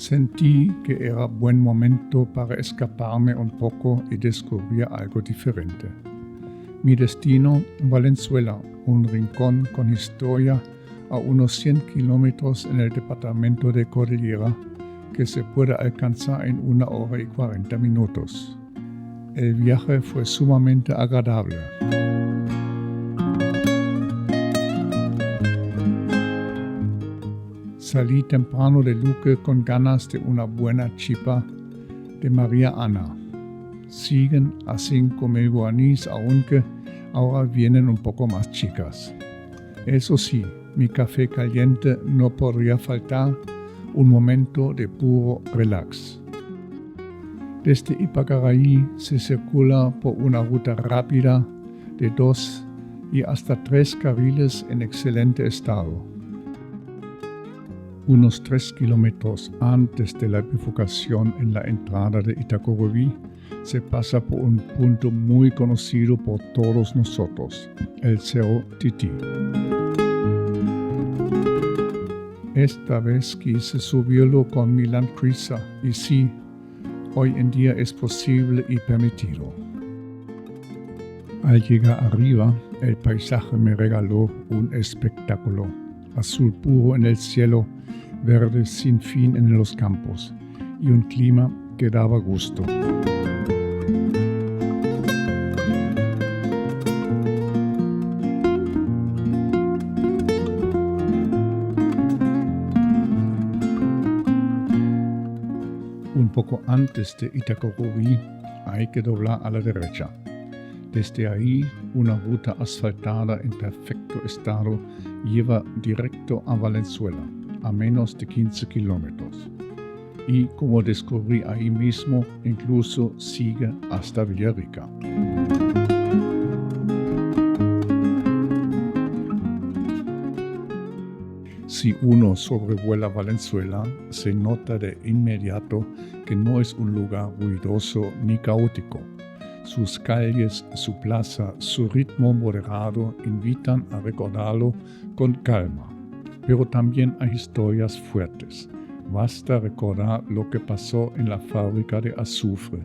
Sentí que era buen momento para escaparme un poco y descubrir algo diferente. Mi destino, Valenzuela, un rincón con historia a unos 100 kilómetros en el departamento de Cordillera, que se puede alcanzar en 1 hora y 40 minutos. El viaje fue sumamente agradable. Salí temprano de Luque con ganas de una buena chipa de María Ana. Siguen a 5.000 guaraníes, aunque ahora vienen un poco más chicas. Eso sí, mi café caliente no podría faltar, un momento de puro relax. Desde Ipacaraí se circula por una ruta rápida de 2 y hasta 3 carriles en excelente estado. Unos 3 kilómetros antes de la bifurcación en la entrada de Itacorubí, se pasa por un punto muy conocido por todos nosotros, el Cerro Tití. Esta vez quise subirlo con mi Land Cruiser y sí, hoy en día es posible y permitido. Al llegar arriba, el paisaje me regaló un espectáculo. Azul puro en el cielo, verde sin fin en los campos y un clima que daba gusto. Un poco antes de Itacorubí hay que doblar a la derecha. Desde ahí, una ruta asfaltada en perfecto estado lleva directo a Valenzuela, a menos de 15 kilómetros. Y como descubrí ahí mismo, incluso sigue hasta Villarrica. Si uno sobrevuela Valenzuela, se nota de inmediato que no es un lugar ruidoso ni caótico. Sus calles, su plaza, su ritmo moderado invitan a recordarlo con calma. Pero también hay historias fuertes. Basta recordar lo que pasó en la fábrica de azufre,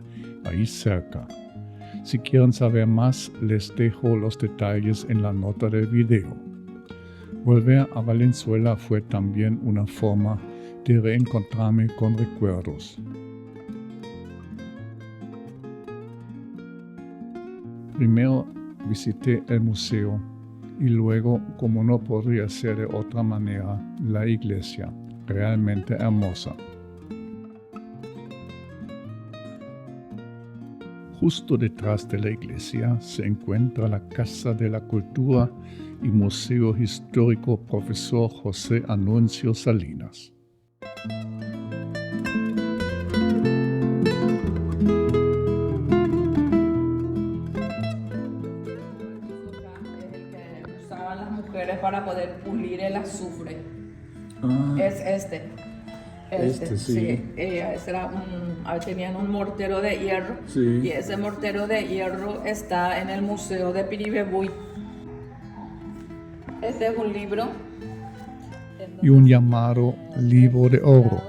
ahí cerca. Si quieren saber más, les dejo los detalles en la nota del video. Volver a Valenzuela fue también una forma de reencontrarme con recuerdos. Primero visité el museo y luego, como no podría ser de otra manera, la iglesia, realmente hermosa. Justo detrás de la iglesia se encuentra la Casa de la Cultura y Museo Histórico Profesor José Anuncio Salinas. Las mujeres para poder pulir el azufre. Es este, sí. Tenían un mortero de hierro, sí. Y ese mortero de hierro está en el Museo de Piribebuy. Este es un libro. Y un llamado libro de oro.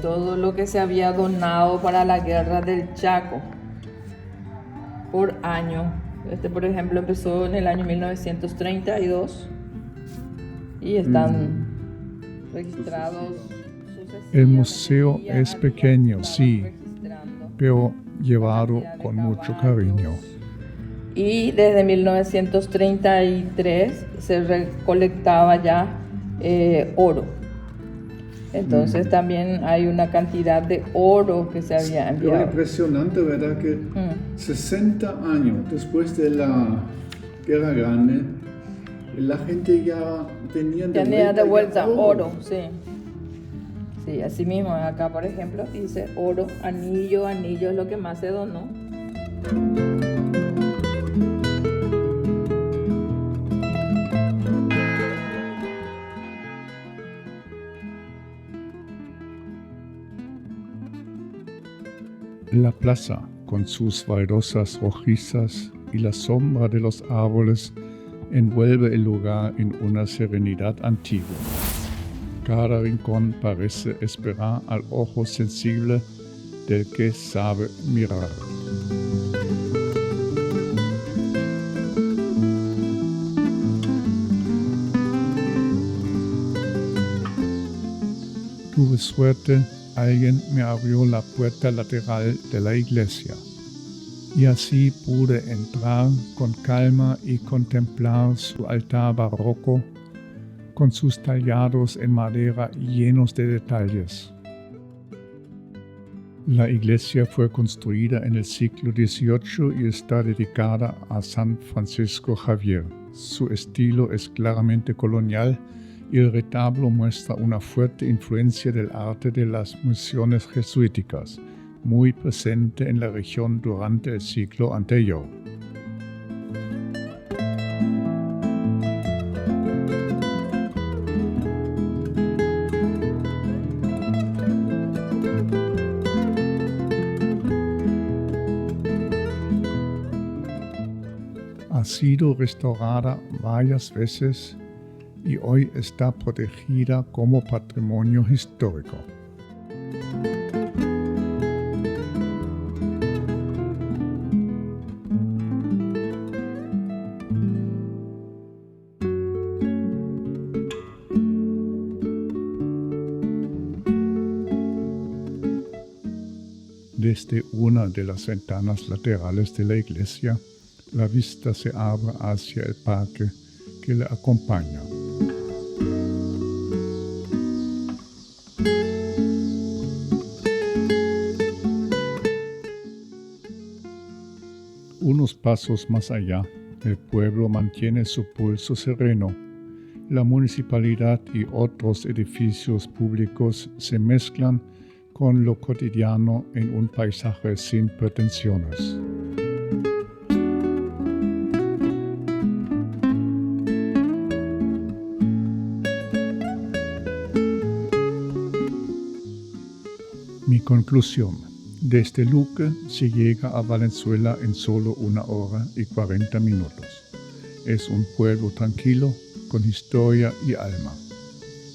Todo lo que se había donado para la guerra del Chaco por año. Este, por ejemplo, empezó en el año 1932 y están registrados. El museo es pequeño, sí, pero llevado con mucho cariño. Y desde 1933 se recolectaba ya oro. Entonces también hay una cantidad de oro que se había enviado. Pero impresionante, ¿verdad? Que 60 años después de la Guerra Grande, la gente ya tenía de vuelta oro, sí. Sí, así mismo acá, por ejemplo, dice oro, anillo es lo que más se donó. La plaza, con sus baldosas rojizas y la sombra de los árboles, envuelve el lugar en una serenidad antigua. Cada rincón parece esperar al ojo sensible del que sabe mirar. Tuve suerte, alguien me abrió la puerta lateral de la iglesia y así pude entrar con calma y contemplar su altar barroco con sus tallados en madera llenos de detalles. La iglesia fue construida en el siglo XVIII y está dedicada a San Francisco Javier. Su estilo es claramente colonial y el retablo muestra una fuerte influencia del arte de las misiones jesuíticas, muy presente en la región durante el siglo anterior. Ha sido restaurada varias veces y hoy está protegida como patrimonio histórico. Desde una de las ventanas laterales de la iglesia, la vista se abre hacia el parque que le acompaña. Unos pasos más allá, el pueblo mantiene su pulso sereno. La municipalidad y otros edificios públicos se mezclan con lo cotidiano en un paisaje sin pretensiones. Mi conclusión: desde Luque se llega a Valenzuela en solo 1 hora y 40 minutos. Es un pueblo tranquilo, con historia y alma.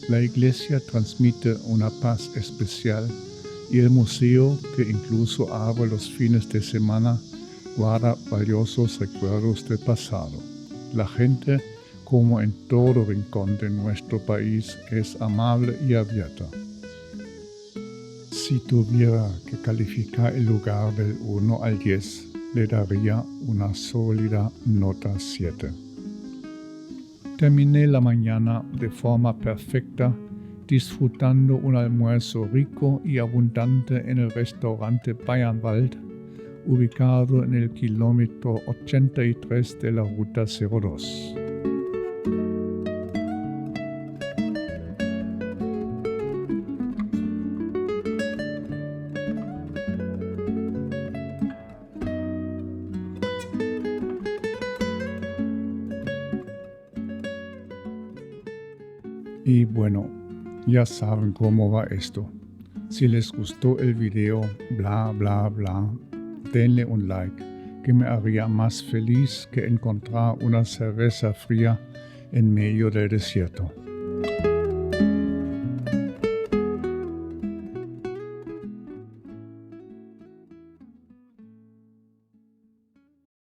La iglesia transmite una paz especial y el museo, que incluso abre los fines de semana, guarda valiosos recuerdos del pasado. La gente, como en todo rincón de nuestro país, es amable y abierta. Si tuviera que calificar el lugar del 1 al 10, le daría una sólida nota 7. Terminé la mañana de forma perfecta, disfrutando un almuerzo rico y abundante en el restaurante Bayernwald, ubicado en el kilómetro 83 de la Ruta 02. Y bueno, ya saben cómo va esto. Si les gustó el video, bla bla bla, denle un like, que me haría más feliz que encontrar una cerveza fría en medio del desierto.